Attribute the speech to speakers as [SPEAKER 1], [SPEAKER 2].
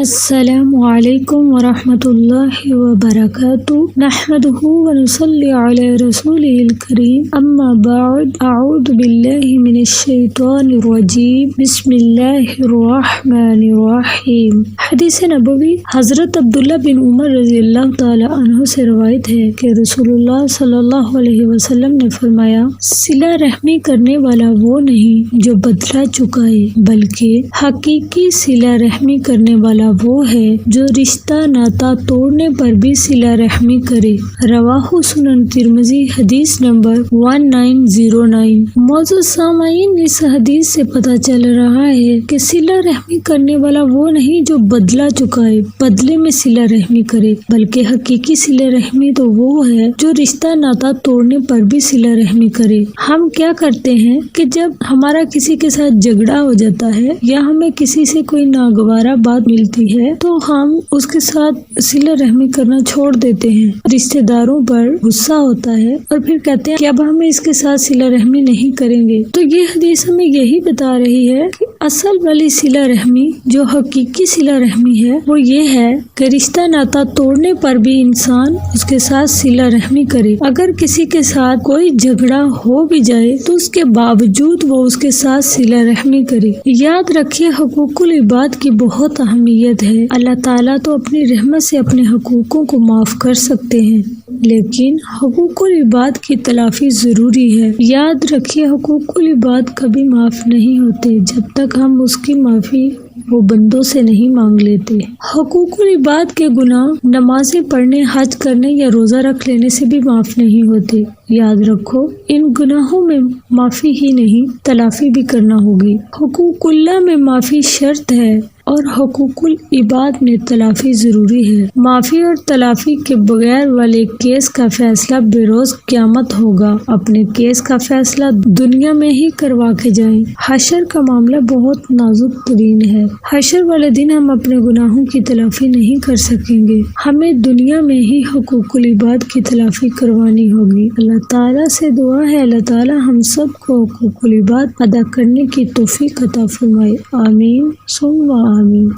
[SPEAKER 1] السلام علیکم ورحمۃ اللہ وبرکاتہ نحمده ونصلی علی رسولہ الکریم اما بعد اعوذ باللہ من الشیطان الرجیم بسم اللہ الرحمن الرحیم۔ حدیث نبوی حضرت عبداللہ بن عمر رضی اللہ تعالی عنہ سے روایت ہے کہ رسول اللہ صلی اللہ علیہ وسلم نے فرمایا، صلہ رحمی کرنے والا وہ نہیں جو بدلہ چکائے، بلکہ حقیقی صلہ رحمی کرنے والا وہ ہے جو رشتہ ناتا توڑنے پر بھی صلہ رحمی کرے۔ رواہ سنن ترمذی، حدیث نمبر 1909۔ معزز سامعین، اس حدیث سے پتہ چل رہا ہے کہ صلہ رحمی کرنے والا وہ نہیں جو بدلہ چکائے، بدلے میں صلہ رحمی کرے، بلکہ حقیقی صلہ رحمی تو وہ ہے جو رشتہ ناتا توڑنے پر بھی صلہ رحمی کرے۔ ہم کیا کرتے ہیں کہ جب ہمارا کسی کے ساتھ جھگڑا ہو جاتا ہے یا ہمیں کسی سے کوئی ناگوارہ بات ملتی ہے تو ہم اس کے ساتھ صلہ رحمی کرنا چھوڑ دیتے ہیں۔ رشتہ داروں پر غصہ ہوتا ہے اور پھر کہتے ہیں کہ اب ہم اس کے ساتھ صلہ رحمی نہیں کریں گے۔ تو یہ حدیث ہمیں یہی بتا رہی ہے کہ اصل والی صلہ رحمی، جو حقیقی صلہ رحمی ہے، وہ یہ ہے کہ رشتہ ناتا توڑنے پر بھی انسان اس کے ساتھ صلہ رحمی کرے۔ اگر کسی کے ساتھ کوئی جھگڑا ہو بھی جائے تو اس کے باوجود وہ اس کے ساتھ صلہ رحمی کرے۔ یاد رکھیے، حقوق العباد کی بہت اہمیت ہے۔ اللہ تعالیٰ تو اپنی رحمت سے اپنے حقوقوں کو معاف کر سکتے ہیں، لیکن حقوق العباد کی تلافی ضروری ہے۔ یاد رکھیے، حقوق العباد کبھی معاف نہیں ہوتے جب تک ہم اس کی معافی وہ بندوں سے نہیں مانگ لیتے۔ حقوق العباد کے گناہ نمازیں پڑھنے، حج کرنے یا روزہ رکھ لینے سے بھی معاف نہیں ہوتے۔ یاد رکھو، ان گناہوں میں معافی ہی نہیں، تلافی بھی کرنا ہوگی۔ حقوق اللہ میں معافی شرط ہے اور حقوق العباد میں تلافی ضروری ہے۔ معافی اور تلافی کے بغیر والے کیس کا فیصلہ بروز قیامت ہوگا۔ اپنے کیس کا فیصلہ دنیا میں ہی کروا کے جائیں۔ حشر کا معاملہ بہت نازک ترین ہے۔ حشر والے دن ہم اپنے گناہوں کی تلافی نہیں کر سکیں گے، ہمیں دنیا میں ہی حقوق العباد کی تلافی کروانی ہوگی۔ اللہ تعالیٰ سے دعا ہے اللہ تعالیٰ ہم سب کو حقوق العباد ادا کرنے کی توفیق عطا فرمائے۔ آمین ثم آمین۔